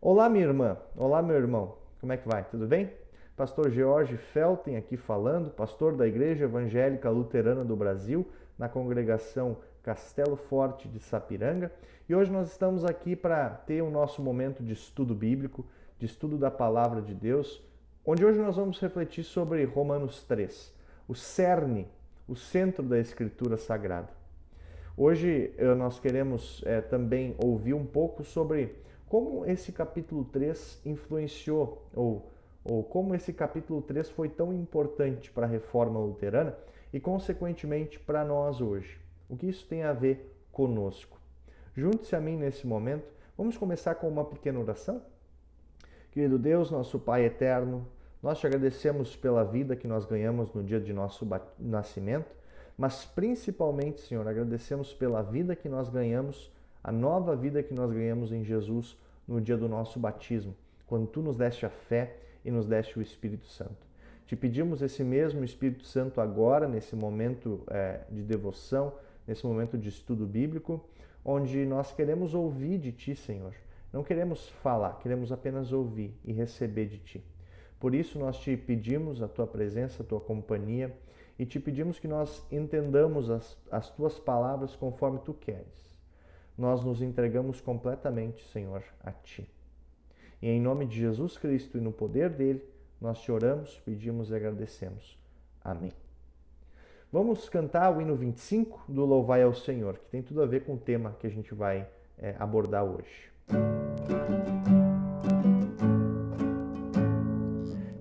Olá, minha irmã. Olá, meu irmão. Como é que vai? Tudo bem? Pastor George Felten aqui falando, pastor da Igreja Evangélica Luterana do Brasil, na congregação Castelo Forte de Sapiranga. E hoje nós estamos aqui para ter o nosso momento de estudo bíblico, de estudo da Palavra de Deus, onde hoje nós vamos refletir sobre Romanos 3, o cerne, o centro da Escritura Sagrada. Hoje nós queremos também ouvir um pouco sobre como esse capítulo 3 influenciou, ou como esse capítulo 3 foi tão importante para a reforma luterana e, consequentemente, para nós hoje. O que isso tem a ver conosco? Junte-se a mim nesse momento. Vamos começar com uma pequena oração? Querido Deus, nosso Pai eterno, nós te agradecemos pela vida que nós ganhamos no dia de nosso nascimento, mas principalmente, Senhor, agradecemos pela vida que nós ganhamos, a nova vida que nós ganhamos em Jesus no dia do nosso batismo, quando Tu nos deste a fé e nos deste o Espírito Santo. Te pedimos esse mesmo Espírito Santo agora, nesse momento de devoção, nesse momento de estudo bíblico, onde nós queremos ouvir de Ti, Senhor. Não queremos falar, queremos apenas ouvir e receber de Ti. Por isso nós te pedimos a Tua presença, a Tua companhia, e te pedimos que nós entendamos as Tuas palavras conforme Tu queres. Nós nos entregamos completamente, Senhor, a Ti. E em nome de Jesus Cristo e no poder dEle, nós te oramos, pedimos e agradecemos. Amém. Vamos cantar o hino 25 do Louvai ao Senhor, que tem tudo a ver com o tema que a gente vai abordar hoje.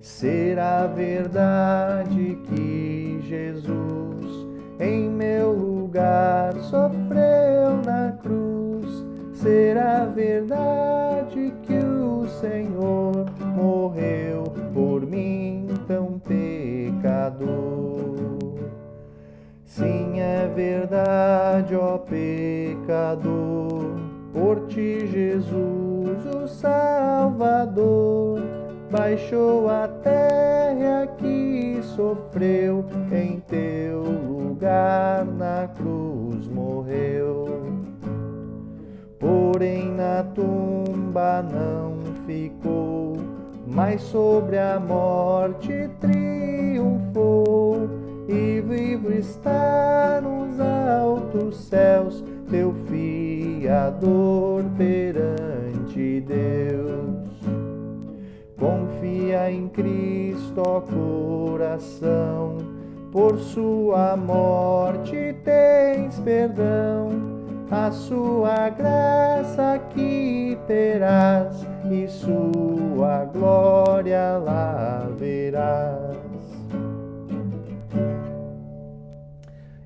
Será verdade que Jesus em meu lugar sofreu na cruz? Será verdade que o Senhor morreu por mim, tão pecador? Sim, é verdade, ó pecador, por ti Jesus, o Salvador, baixou a terra que sofreu, em teu lugar na cruz morreu. Porém na tumba não ficou, mas sobre a morte triunfou, e vivo está nos altos céus, teu fiador perante Deus. Confia em Cristo, ó coração, por sua morte tens perdão, a sua graça aqui terás, e sua glória lá verás.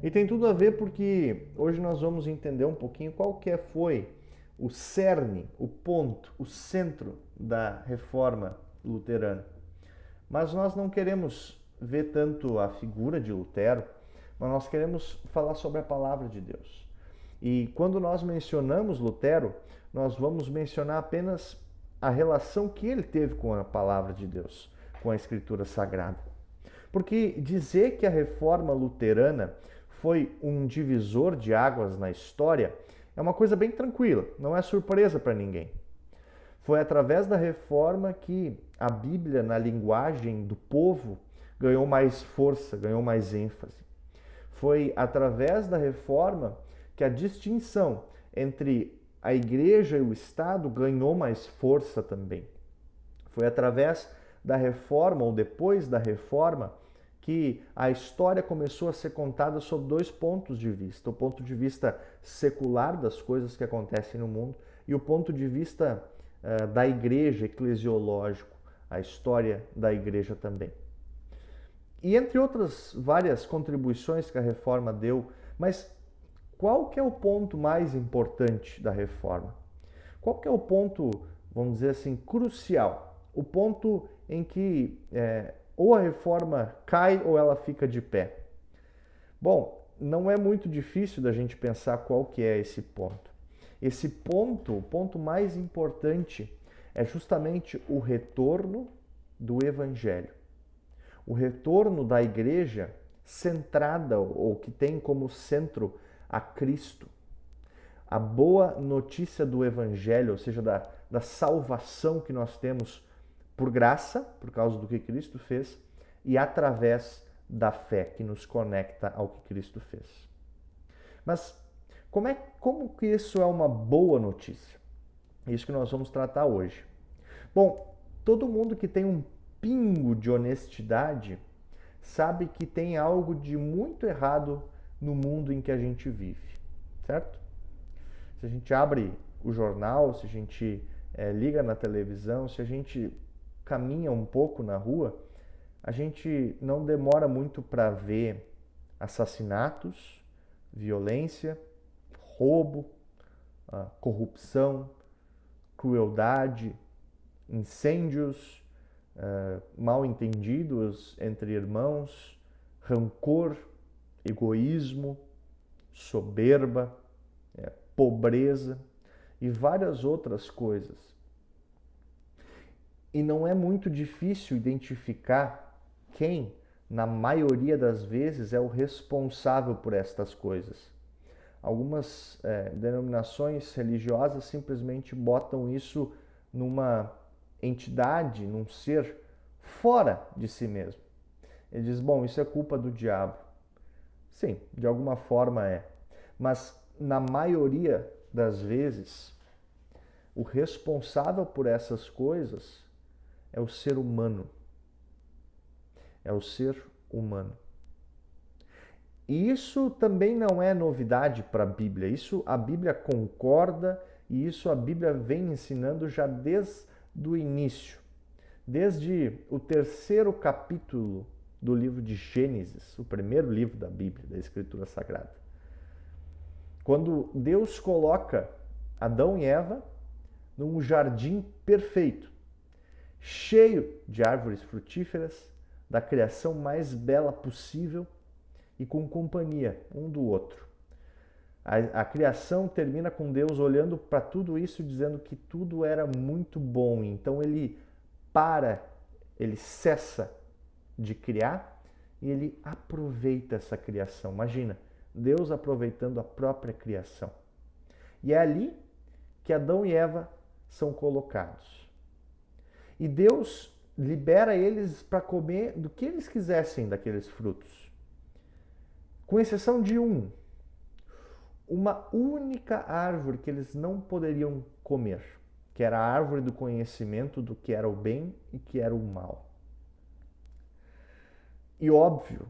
E tem tudo a ver porque hoje nós vamos entender um pouquinho qual que foi o cerne, o ponto, o centro da reforma luterana. Mas nós não queremos ver tanto a figura de Lutero, mas nós queremos falar sobre a palavra de Deus. E quando nós mencionamos Lutero, nós vamos mencionar apenas a relação que ele teve com a palavra de Deus, com a Escritura Sagrada. Porque dizer que a reforma luterana foi um divisor de águas na história é uma coisa bem tranquila, não é surpresa para ninguém. Foi através da reforma que a Bíblia, na linguagem do povo, ganhou mais força, ganhou mais ênfase. Foi através da reforma que a distinção entre a igreja e o Estado ganhou mais força também. Foi através da reforma, ou depois da reforma, que a história começou a ser contada sob dois pontos de vista. O ponto de vista secular das coisas que acontecem no mundo e o ponto de vista da igreja, eclesiológico, a história da igreja também. E entre outras várias contribuições que a reforma deu, mas qual que é o ponto mais importante da reforma? Qual que é o ponto, vamos dizer assim, crucial? O ponto em que ou a reforma cai ou ela fica de pé. Bom, não é muito difícil da gente pensar qual que é esse ponto. Esse ponto, o ponto mais importante, é justamente o retorno do Evangelho. O retorno da igreja centrada, ou que tem como centro a Cristo. A boa notícia do Evangelho, ou seja, da salvação que nós temos por graça, por causa do que Cristo fez, e através da fé que nos conecta ao que Cristo fez. Mas como que isso é uma boa notícia? É isso que nós vamos tratar hoje. Bom, todo mundo que tem um pingo de honestidade sabe que tem algo de muito errado no mundo em que a gente vive, certo? Se a gente abre o jornal, se a gente liga na televisão, se a gente caminha um pouco na rua, a gente não demora muito para ver assassinatos, violência, roubo, corrupção, crueldade, incêndios, mal-entendidos entre irmãos, rancor, egoísmo, soberba, pobreza e várias outras coisas. E não é muito difícil identificar quem, na maioria das vezes, é o responsável por estas coisas. Algumas denominações religiosas simplesmente botam isso numa entidade, num ser fora de si mesmo. Ele diz, bom, isso é culpa do diabo. Sim, de alguma forma é. Mas na maioria das vezes, o responsável por essas coisas é o ser humano. É o ser humano. E isso também não é novidade para a Bíblia. Isso a Bíblia concorda e isso a Bíblia vem ensinando já desde o início. Desde o 3º capítulo do livro de Gênesis, o primeiro livro da Bíblia, da Escritura Sagrada. Quando Deus coloca Adão e Eva num jardim perfeito, cheio de árvores frutíferas, da criação mais bela possível e com companhia um do outro. A criação termina com Deus olhando para tudo isso, dizendo que tudo era muito bom. Então ele cessa de criar e ele aproveita essa criação. Imagina, Deus aproveitando a própria criação. E é ali que Adão e Eva são colocados. E Deus libera eles para comer do que eles quisessem daqueles frutos. Com exceção de uma única árvore que eles não poderiam comer, que era a árvore do conhecimento do que era o bem e que era o mal. E óbvio,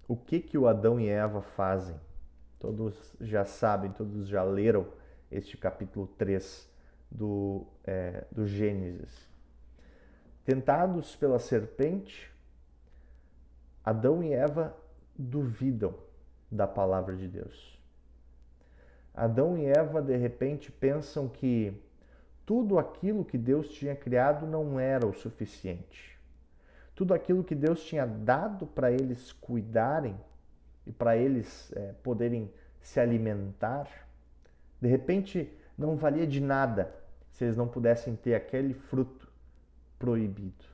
o que o Adão e Eva fazem? Todos já sabem, todos já leram este capítulo 3 do Gênesis. Tentados pela serpente, Adão e Eva duvidam da palavra de Deus. Adão e Eva, de repente, pensam que tudo aquilo que Deus tinha criado não era o suficiente. Tudo aquilo que Deus tinha dado para eles cuidarem e para eles poderem se alimentar, de repente não valia de nada se eles não pudessem ter aquele fruto proibido.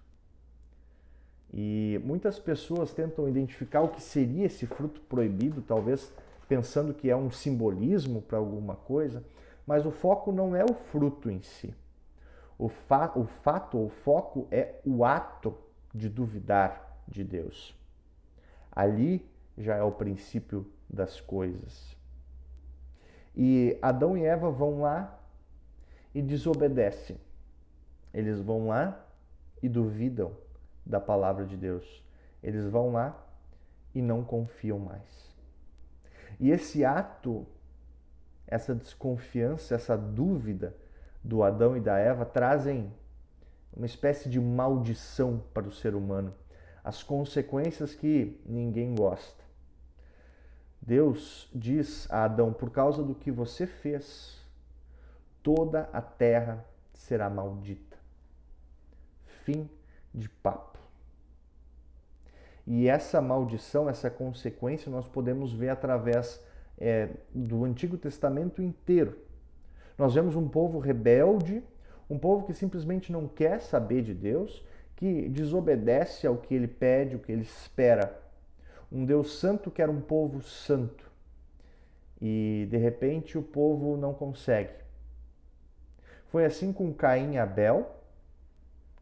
E muitas pessoas tentam identificar o que seria esse fruto proibido, talvez pensando que é um simbolismo para alguma coisa, mas o foco não é o fruto em si. O foco é o ato de duvidar de Deus. Ali já é o princípio das coisas. E Adão e Eva vão lá e desobedecem. Eles vão lá e duvidam da palavra de Deus. Eles vão lá e não confiam mais. E esse ato, essa desconfiança, essa dúvida do Adão e da Eva trazem uma espécie de maldição para o ser humano. As consequências que ninguém gosta. Deus diz a Adão, por causa do que você fez, toda a terra será maldita. Fim de papo. E essa maldição, essa consequência, nós podemos ver através do Antigo Testamento inteiro. Nós vemos um povo rebelde, um povo que simplesmente não quer saber de Deus, que desobedece ao que ele pede, o que ele espera. Um Deus santo que era um povo santo. e de repente o povo não consegue. Foi assim com Caim e Abel,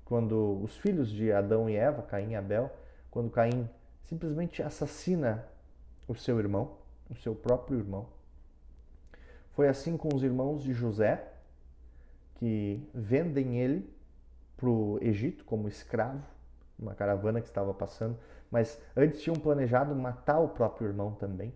quando os filhos de Adão e Eva, Caim e Abel, quando Caim simplesmente assassina o seu irmão, o seu próprio irmão. Foi assim com os irmãos de José, que vendem ele para o Egito como escravo, uma caravana que estava passando, mas antes tinham planejado matar o próprio irmão também.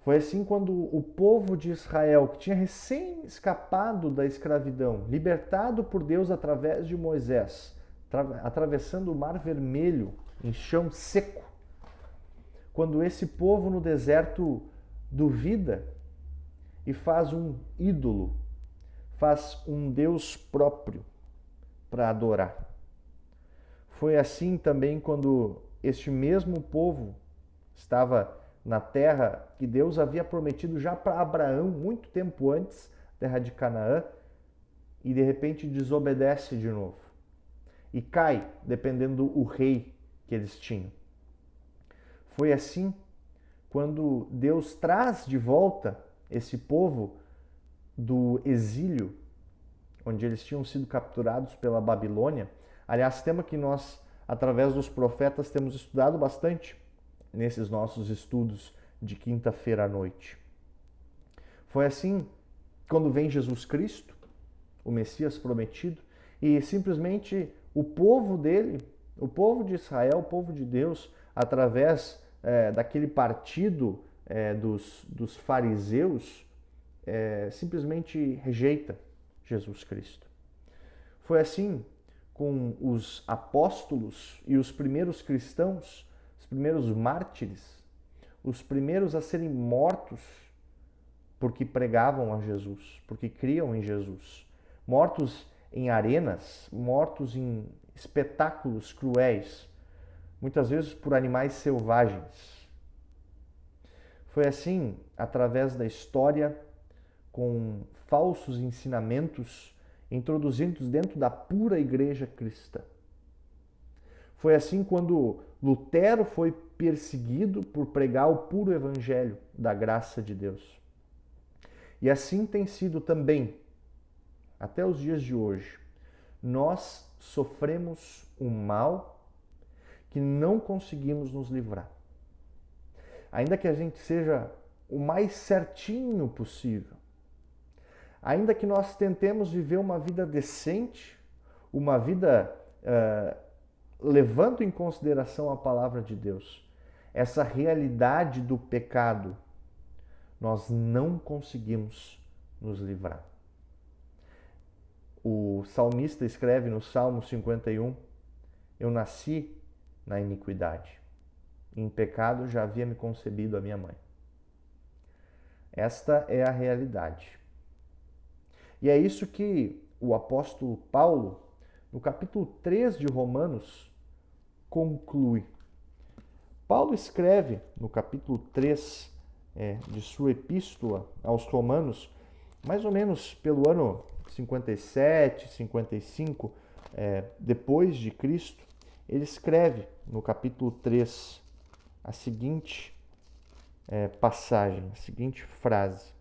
Foi assim quando o povo de Israel, que tinha recém escapado da escravidão, libertado por Deus através de Moisés, atravessando o Mar Vermelho em chão seco, quando esse povo no deserto duvida e faz um ídolo, faz um Deus próprio para adorar. Foi assim também quando este mesmo povo estava na terra que Deus havia prometido já para Abraão, muito tempo antes, terra de Canaã, e de repente desobedece de novo. E cai, dependendo do rei que eles tinham. Foi assim quando Deus traz de volta esse povo do exílio, onde eles tinham sido capturados pela Babilônia. Aliás, tema que nós, através dos profetas, temos estudado bastante nesses nossos estudos de quinta-feira à noite. Foi assim quando vem Jesus Cristo, o Messias prometido, e simplesmente o povo dele, o povo de Israel, o povo de Deus, através daquele partido dos fariseus, simplesmente rejeita Jesus Cristo. Foi assim com os apóstolos e os primeiros cristãos, os primeiros mártires, os primeiros a serem mortos porque pregavam a Jesus, porque criam em Jesus. Mortos em arenas, mortos em espetáculos cruéis, muitas vezes por animais selvagens. Foi assim, através da história, com falsos ensinamentos introduzidos dentro da pura igreja cristã. Foi assim quando Lutero foi perseguido por pregar o puro evangelho da graça de Deus. E assim tem sido também, até os dias de hoje. Nós sofremos um mal que não conseguimos nos livrar. Ainda que a gente seja o mais certinho possível, ainda que nós tentemos viver uma vida decente, uma vida levando em consideração a palavra de Deus, essa realidade do pecado, nós não conseguimos nos livrar. O salmista escreve no Salmo 51, eu nasci na iniquidade, em pecado já havia me concebido a minha mãe. Esta é a realidade. E é isso que o apóstolo Paulo, no capítulo 3 de Romanos, conclui. Paulo escreve no capítulo 3 de sua epístola aos Romanos, mais ou menos pelo ano 57, 55, depois de Cristo, ele escreve no capítulo 3 a seguinte passagem, a seguinte frase.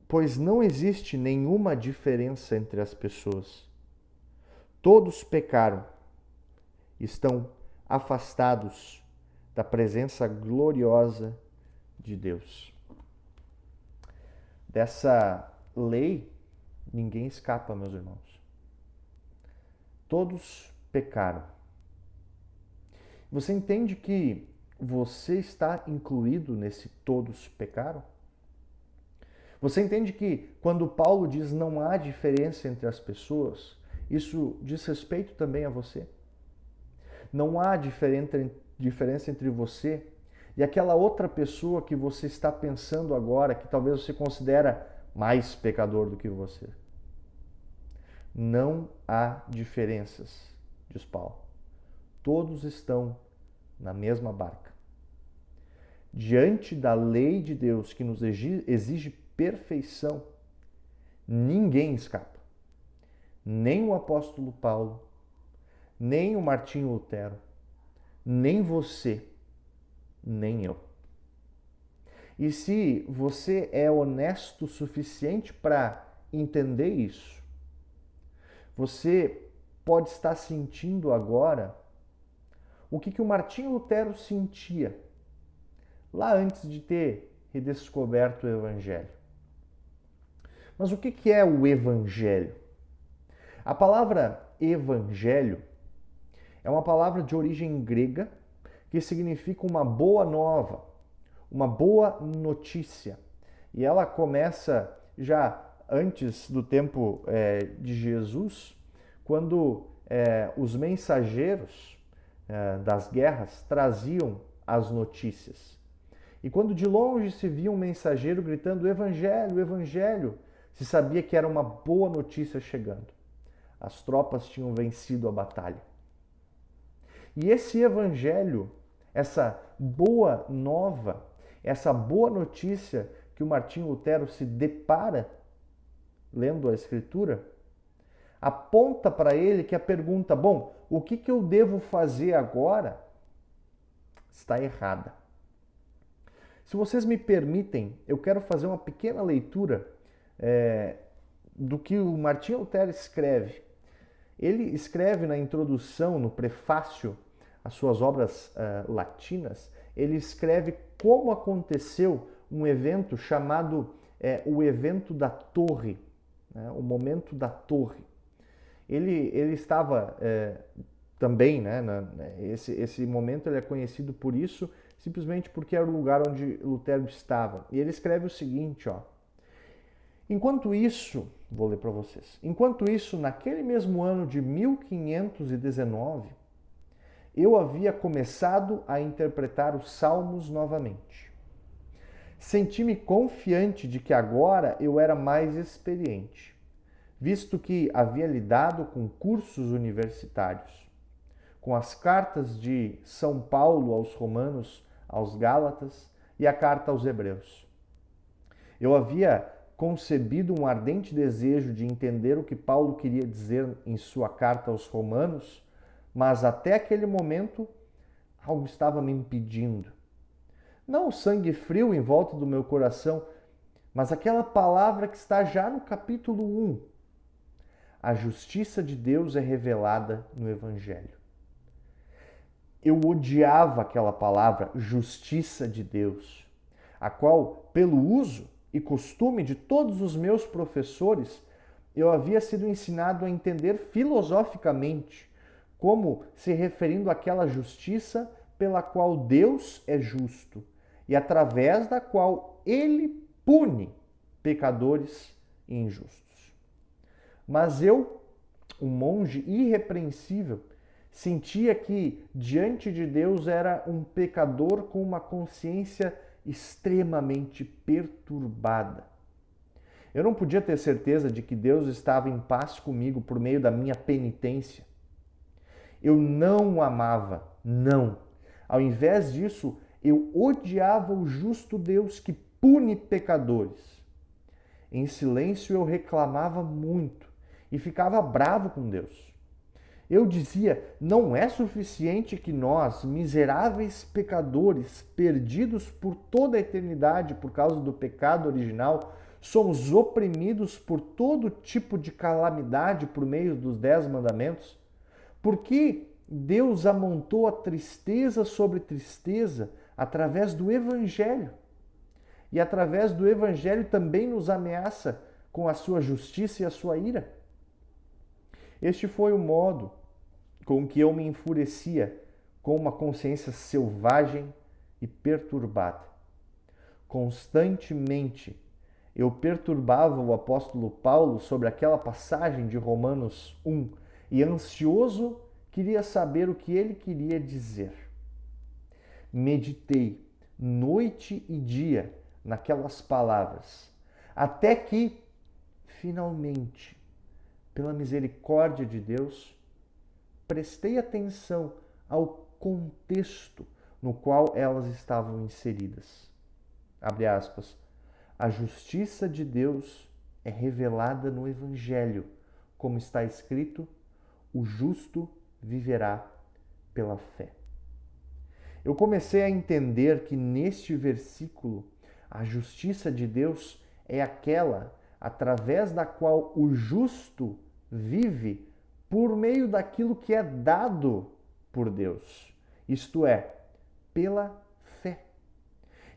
Pois não existe nenhuma diferença entre as pessoas. Todos pecaram, estão afastados da presença gloriosa de Deus. Dessa lei, ninguém escapa, meus irmãos. Todos pecaram. Você entende que você está incluído nesse todos pecaram? Você entende que quando Paulo diz não há diferença entre as pessoas, isso diz respeito também a você? Não há diferença entre você e aquela outra pessoa que você está pensando agora, que talvez você considera mais pecador do que você. Não há diferenças, diz Paulo. Todos estão na mesma barca. Diante da lei de Deus que nos exige perfeição, ninguém escapa. Nem o apóstolo Paulo, nem o Martinho Lutero, nem você, nem eu. E se você é honesto o suficiente para entender isso, você pode estar sentindo agora o que o Martinho Lutero sentia lá antes de ter redescoberto o Evangelho. Mas o que é o Evangelho? A palavra Evangelho é uma palavra de origem grega que significa uma boa nova, uma boa notícia. E ela começa já antes do tempo de Jesus, quando os mensageiros das guerras traziam as notícias. E quando de longe se via um mensageiro gritando Evangelho, Evangelho, se sabia que era uma boa notícia chegando. As tropas tinham vencido a batalha. E esse Evangelho, essa boa nova, essa boa notícia que o Martinho Lutero se depara lendo a Escritura, aponta para ele que a pergunta, bom, o que eu devo fazer agora, está errada. Se vocês me permitem, eu quero fazer uma pequena leitura do que o Martinho Lutero escreve. Ele escreve na introdução, no prefácio às suas obras latinas, ele escreve como aconteceu um evento chamado o evento da Torre, né, o momento da Torre. Ele estava também, né, esse momento ele é conhecido por isso, simplesmente porque era o lugar onde Lutero estava. E ele escreve o seguinte, ó. Enquanto isso, vou ler para vocês. Enquanto isso, naquele mesmo ano de 1519, eu havia começado a interpretar os Salmos novamente. Senti-me confiante de que agora eu era mais experiente, visto que havia lidado com cursos universitários, com as cartas de São Paulo aos Romanos, aos Gálatas e a carta aos Hebreus. Eu havia concebido um ardente desejo de entender o que Paulo queria dizer em sua carta aos Romanos, mas até aquele momento algo estava me impedindo. Não o sangue frio em volta do meu coração, mas aquela palavra que está já no capítulo 1. A justiça de Deus é revelada no Evangelho. Eu odiava aquela palavra, justiça de Deus, a qual, pelo uso e costume de todos os meus professores, eu havia sido ensinado a entender filosoficamente, como se referindo àquela justiça pela qual Deus é justo e através da qual ele pune pecadores e injustos. Mas eu, um monge irrepreensível, sentia que diante de Deus era um pecador com uma consciência extremamente perturbada. Eu não podia ter certeza de que Deus estava em paz comigo por meio da minha penitência. Eu não o amava, não. Ao invés disso, eu odiava o justo Deus que pune pecadores. Em silêncio eu reclamava muito e ficava bravo com Deus. Eu dizia, não é suficiente que nós, miseráveis pecadores, perdidos por toda a eternidade por causa do pecado original, somos oprimidos por todo tipo de calamidade por meio dos 10 mandamentos? Por que Deus amontou a tristeza sobre tristeza através do Evangelho? E através do Evangelho também nos ameaça com a sua justiça e a sua ira? Este foi o modo com que eu me enfurecia com uma consciência selvagem e perturbada. Constantemente eu perturbava o apóstolo Paulo sobre aquela passagem de Romanos 1 e ansioso queria saber o que ele queria dizer. Meditei noite e dia naquelas palavras, até que, finalmente, pela misericórdia de Deus, prestei atenção ao contexto no qual elas estavam inseridas. Abre aspas. A justiça de Deus é revelada no Evangelho, como está escrito, o justo viverá pela fé. eu comecei a entender que neste versículo a justiça de Deus é aquela através da qual o justo vive por meio daquilo que é dado por Deus, isto é, pela fé.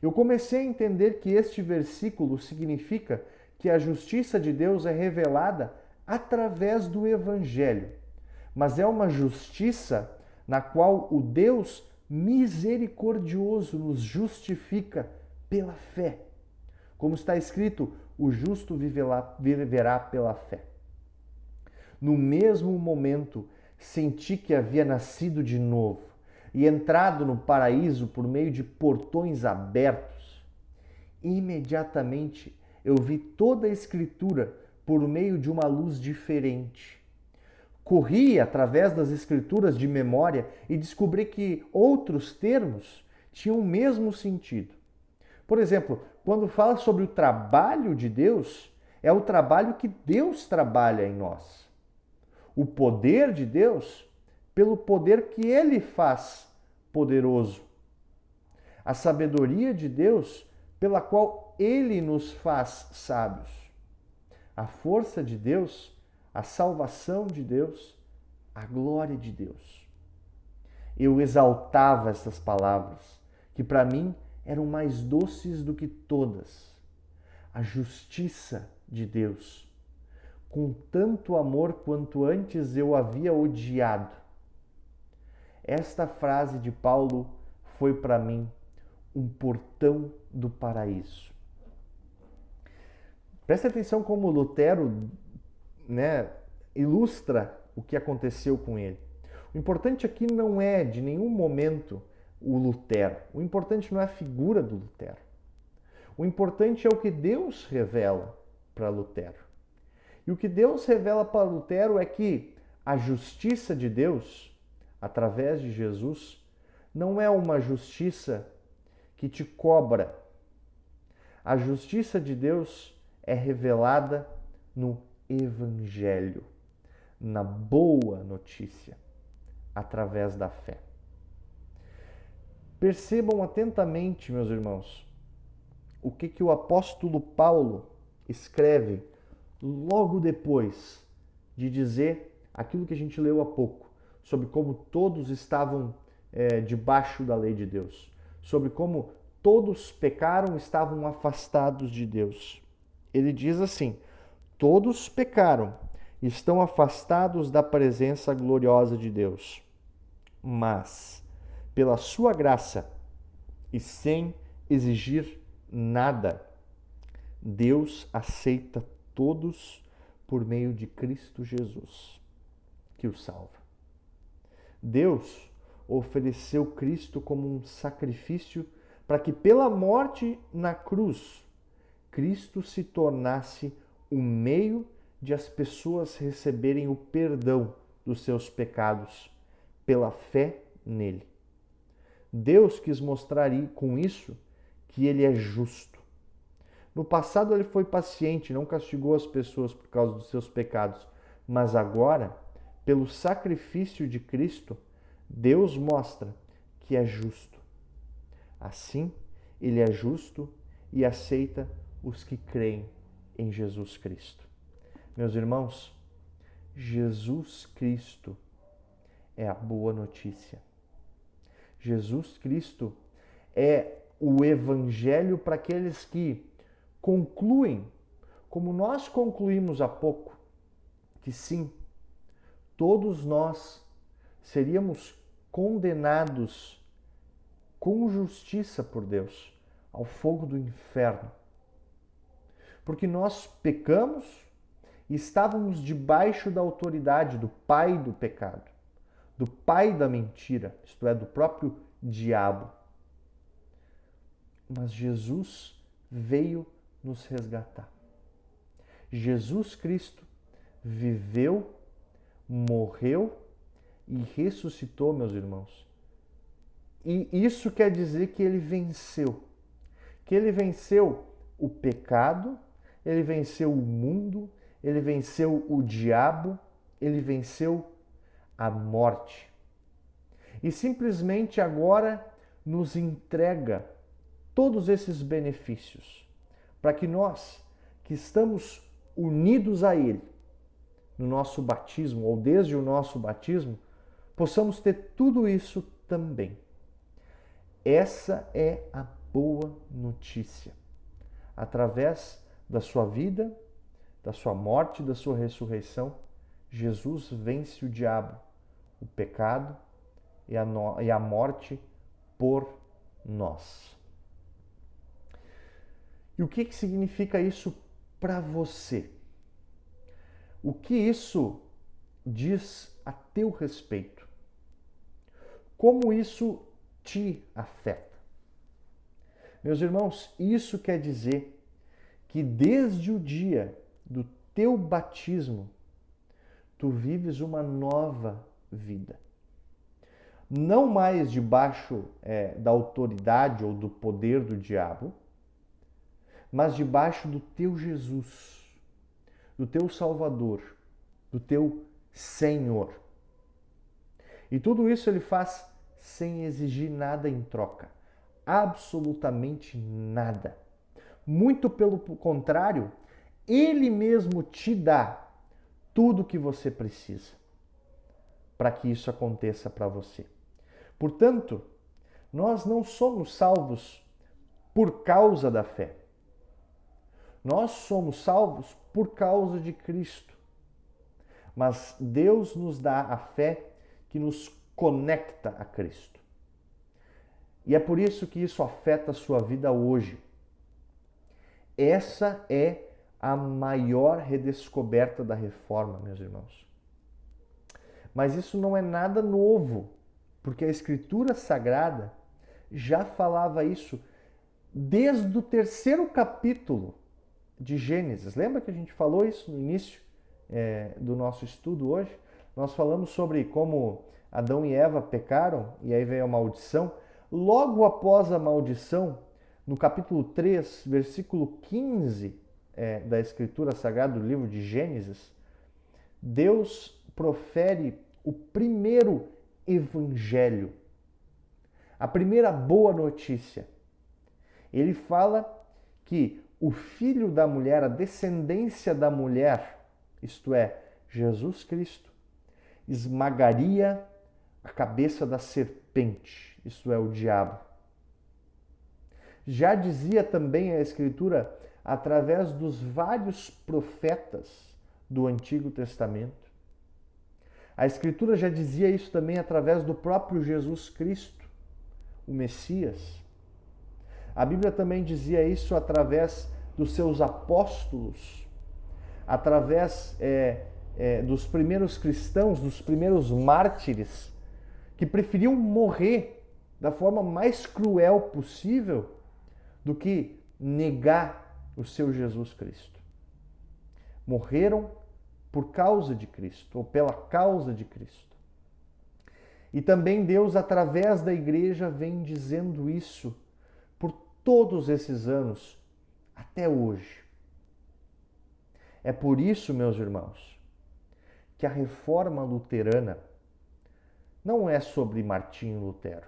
Eu comecei a entender que este versículo significa que a justiça de Deus é revelada através do Evangelho, mas é uma justiça na qual o Deus misericordioso nos justifica pela fé. Como está escrito, o justo viverá pela fé. No mesmo momento, senti que havia nascido de novo e entrado no paraíso por meio de portões abertos. Imediatamente eu vi toda a Escritura por meio de uma luz diferente. Corri através das Escrituras de memória e descobri que outros termos tinham o mesmo sentido. Por exemplo, quando fala sobre o trabalho de Deus, é o trabalho que Deus trabalha em nós. O poder de Deus, pelo poder que Ele faz poderoso. A sabedoria de Deus, pela qual Ele nos faz sábios. A força de Deus, a salvação de Deus, a glória de Deus. Eu exaltava essas palavras, que para mim eram mais doces do que todas. A justiça de Deus, com tanto amor quanto antes eu havia odiado. Esta frase de Paulo foi para mim um portão do paraíso. Preste atenção como Lutero, ilustra o que aconteceu com ele. O importante aqui não é de nenhum momento o Lutero. O importante não é a figura do Lutero. O importante é o que Deus revela para Lutero. E o que Deus revela para Lutero é que a justiça de Deus, através de Jesus, não é uma justiça que te cobra. A justiça de Deus é revelada no Evangelho, na boa notícia, através da fé. Percebam atentamente, meus irmãos, o que o apóstolo Paulo escreve logo depois de dizer aquilo que a gente leu há pouco, sobre como todos estavam debaixo da lei de Deus, sobre como todos pecaram e estavam afastados de Deus. Ele diz assim: todos pecaram e estão afastados da presença gloriosa de Deus, mas pela sua graça e sem exigir nada, Deus aceita todos por meio de Cristo Jesus, que os salva. Deus ofereceu Cristo como um sacrifício para que pela morte na cruz, Cristo se tornasse o meio de as pessoas receberem o perdão dos seus pecados pela fé nele. Deus quis mostrar com isso que ele é justo. No passado ele foi paciente, não castigou as pessoas por causa dos seus pecados, mas agora, pelo sacrifício de Cristo, Deus mostra que é justo. Assim, ele é justo e aceita os que creem em Jesus Cristo. Meus irmãos, Jesus Cristo é a boa notícia. Jesus Cristo é o evangelho para aqueles que concluem, como nós concluímos há pouco, que sim, todos nós seríamos condenados com justiça por Deus ao fogo do inferno. Porque nós pecamos e estávamos debaixo da autoridade do pai do pecado, do pai da mentira, isto é, do próprio diabo. Mas Jesus veio nos resgatar. Jesus Cristo viveu, morreu e ressuscitou, meus irmãos. E isso quer dizer que ele venceu. Que ele venceu o pecado, ele venceu o mundo, ele venceu o diabo, ele venceu a morte. E simplesmente agora nos entrega todos esses benefícios para que nós, que estamos unidos a Ele no nosso batismo ou desde o nosso batismo, possamos ter tudo isso também. Essa é a boa notícia. Através da sua vida, da sua morte, da sua ressurreição, Jesus vence o diabo, o pecado e a morte por nós. E o que significa isso para você? O que isso diz a teu respeito? Como isso te afeta? Meus irmãos, isso quer dizer que desde o dia do teu batismo, tu vives uma nova vida. Não mais debaixo da autoridade ou do poder do diabo, mas debaixo do teu Jesus, do teu Salvador, do teu Senhor. E tudo isso ele faz sem exigir nada em troca. Absolutamente nada. Muito pelo contrário, ele mesmo te dá tudo o que você precisa para que isso aconteça para você. Portanto, nós não somos salvos por causa da fé. Nós somos salvos por causa de Cristo. Mas Deus nos dá a fé que nos conecta a Cristo. E é por isso que isso afeta a sua vida hoje. Essa é a maior redescoberta da reforma, meus irmãos. Mas isso não é nada novo, porque a Escritura Sagrada já falava isso desde o 3º capítulo de Gênesis. Lembra que a gente falou isso no início do nosso estudo hoje? Nós falamos sobre como Adão e Eva pecaram e aí veio a maldição. Logo após a maldição, no capítulo 3, versículo 15 da Escritura Sagrada, do livro de Gênesis, Deus profere o primeiro evangelho, a primeira boa notícia. Ele fala que o filho da mulher, a descendência da mulher, isto é, Jesus Cristo, esmagaria a cabeça da serpente, isto é, o diabo. Já dizia também a Escritura, através dos vários profetas do Antigo Testamento. A Escritura já dizia isso também através do próprio Jesus Cristo, o Messias. A Bíblia também dizia isso através dos seus apóstolos, através dos primeiros cristãos, dos primeiros mártires, que preferiam morrer da forma mais cruel possível do que negar o seu Jesus Cristo. Morreram por causa de Cristo, ou pela causa de Cristo. E também Deus, através da igreja, vem dizendo isso por todos esses anos, até hoje. É por isso, meus irmãos, que a reforma luterana não é sobre Martinho Lutero.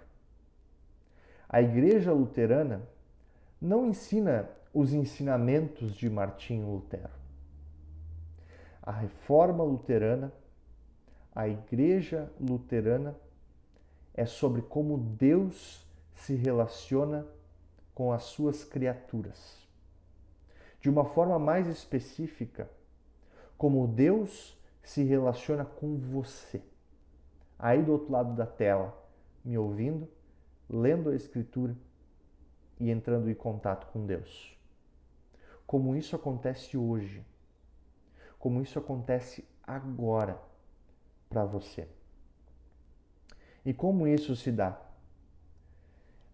A igreja luterana não ensina os ensinamentos de Martinho Lutero. A reforma luterana, a igreja luterana, é sobre como Deus se relaciona com as suas criaturas. De uma forma mais específica, como Deus se relaciona com você. Aí do outro lado da tela, me ouvindo, lendo a Escritura e entrando em contato com Deus. Como isso acontece hoje. Como isso acontece agora para você. E como isso se dá?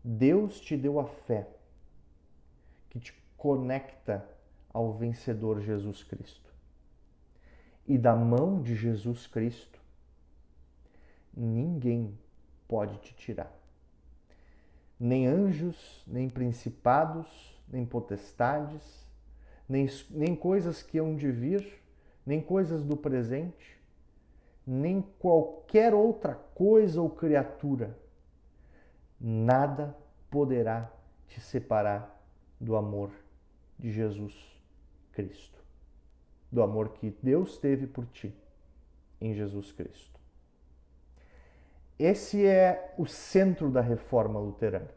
Deus te deu a fé que te conecta ao vencedor Jesus Cristo. E da mão de Jesus Cristo, ninguém pode te tirar. Nem anjos, nem principados, nem potestades, nem coisas que hão de vir, nem coisas do presente, nem qualquer outra coisa ou criatura nada poderá te separar do amor de Jesus Cristo, do amor que Deus teve por ti em Jesus Cristo. Esse é o centro da reforma luterana.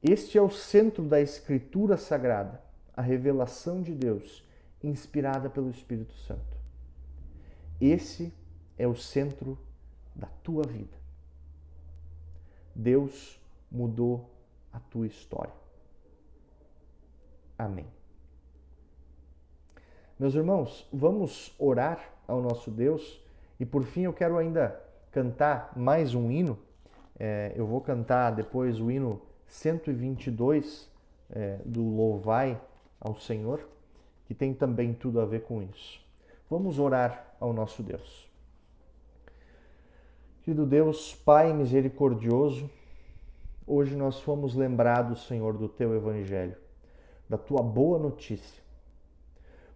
Este é o centro da Escritura Sagrada, a revelação de Deus, inspirada pelo Espírito Santo. Esse é o centro da tua vida. Deus mudou a tua história. Amém. Meus irmãos, vamos orar ao nosso Deus e por fim eu quero ainda cantar mais um hino. Eu vou cantar depois o hino 122 do Louvai ao Senhor, que tem também tudo a ver com isso. Vamos orar ao nosso Deus. Querido Deus, Pai misericordioso, hoje nós fomos lembrados, Senhor, do Teu Evangelho, da Tua boa notícia.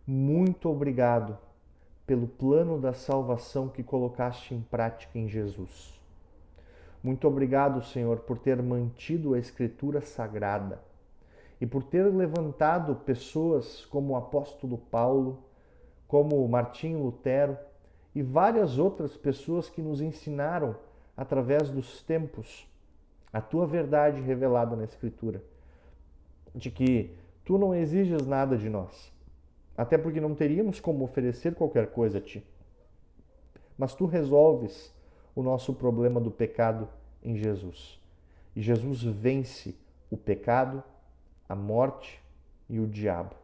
Muito obrigado pelo plano da salvação que colocaste em prática em Jesus. Muito obrigado, Senhor, por ter mantido a Escritura Sagrada e por ter levantado pessoas como o apóstolo Paulo, como Martinho Lutero e várias outras pessoas que nos ensinaram, através dos tempos, a Tua verdade revelada na Escritura, de que Tu não exiges nada de nós, até porque não teríamos como oferecer qualquer coisa a Ti. Mas Tu resolves o nosso problema do pecado em Jesus. E Jesus vence o pecado, a morte e o diabo.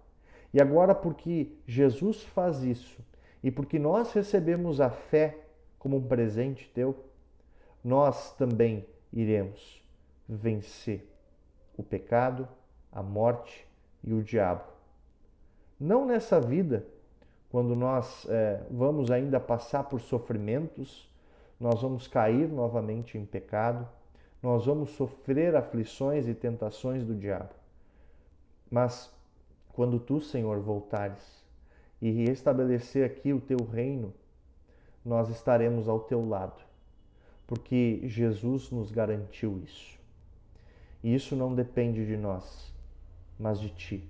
E agora, porque Jesus faz isso e porque nós recebemos a fé como um presente Teu, nós também iremos vencer o pecado, a morte e o diabo. Não nessa vida, quando nós vamos ainda passar por sofrimentos, nós vamos cair novamente em pecado, nós vamos sofrer aflições e tentações do diabo. Mas quando Tu, Senhor, voltares e restabelecer aqui o Teu reino, nós estaremos ao Teu lado, porque Jesus nos garantiu isso. E isso não depende de nós, mas de Ti.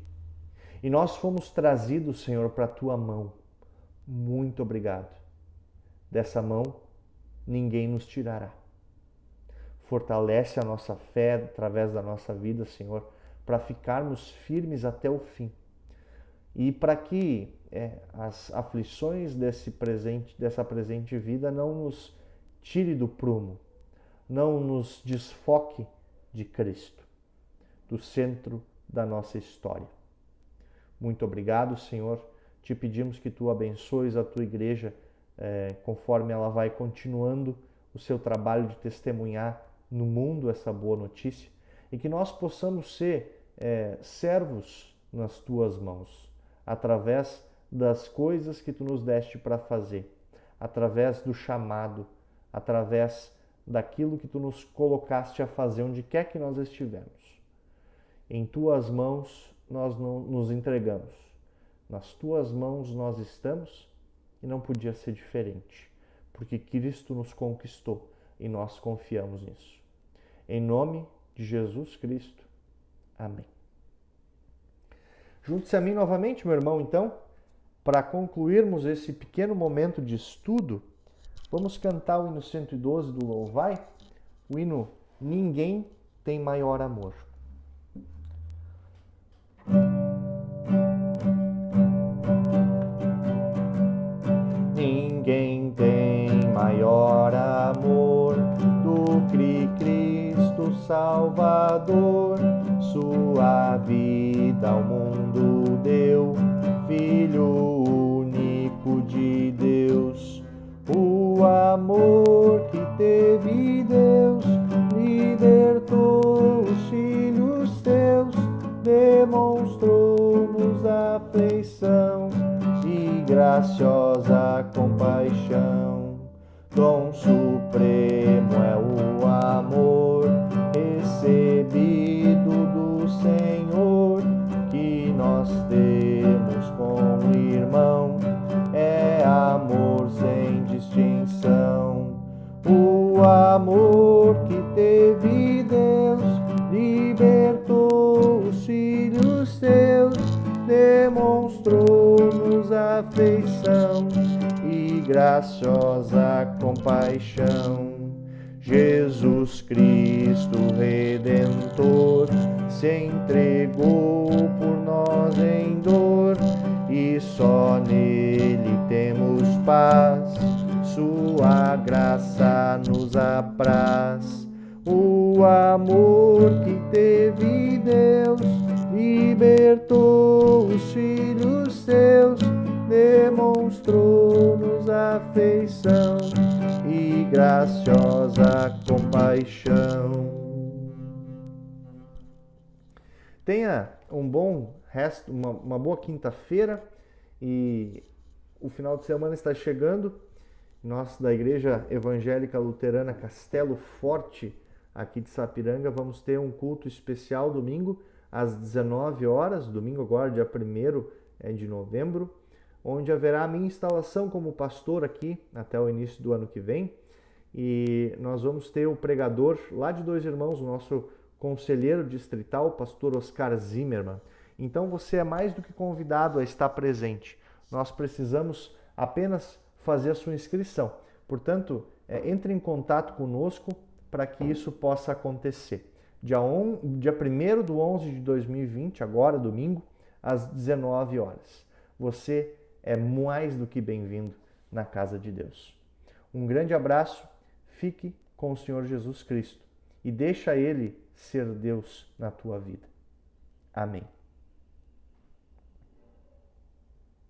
E nós fomos trazidos, Senhor, para a Tua mão. Muito obrigado. Dessa mão, ninguém nos tirará. Fortalece a nossa fé através da nossa vida, Senhor, para ficarmos firmes até o fim. E para que as aflições dessa presente vida não nos tire do prumo, não nos desfoque de Cristo, do centro da nossa história. Muito obrigado, Senhor. Te pedimos que Tu abençoes a Tua igreja conforme ela vai continuando o seu trabalho de testemunhar no mundo essa boa notícia e que nós possamos ser servos nas Tuas mãos, através das coisas que Tu nos deste para fazer, através do chamado, através daquilo que Tu nos colocaste a fazer onde quer que nós estivermos. Em Tuas mãos nós nos entregamos. Nas Tuas mãos nós estamos e não podia ser diferente, porque Cristo nos conquistou e nós confiamos nisso. Em nome de Jesus Cristo. Amém. Junte-se a mim novamente, meu irmão, então, para concluirmos esse pequeno momento de estudo, vamos cantar o hino 112 do Louvai, o hino Ninguém Tem Maior Amor. Ninguém tem maior amor do que Cristo Salvador. Sua vida ao mundo deu, Filho único de Deus. O amor que teve Deus libertou os filhos Teus, demonstrou-nos a afeição e graciosa compaixão. Dom supremo é o amor recebido do Senhor, que nós temos com o irmão, é amor sem distinção. O amor que teve demonstrou-nos afeição e graciosa compaixão. Jesus Cristo Redentor se entregou por nós em dor, e só nele temos paz, sua graça nos apraz. O amor que teve Deus libertou os filhos seus, demonstrou-nos afeição e graciosa compaixão. Tenha um bom resto, uma boa quinta-feira, e o final de semana está chegando. Nós da Igreja Evangélica Luterana Castelo Forte, aqui de Sapiranga, vamos ter um culto especial domingo às 19 horas, domingo agora, dia 1º de novembro, onde haverá a minha instalação como pastor aqui até o início do ano que vem. E nós vamos ter o pregador lá de Dois Irmãos, o nosso conselheiro distrital, o pastor Oscar Zimmermann. Então você é mais do que convidado a estar presente. Nós precisamos apenas fazer a sua inscrição. Portanto, entre em contato conosco para que isso possa acontecer. Dia 1º do 11 de 2020, agora domingo, às 19 horas. Você é mais do que bem-vindo na casa de Deus. Um grande abraço, fique com o Senhor Jesus Cristo e deixa Ele ser Deus na tua vida. Amém.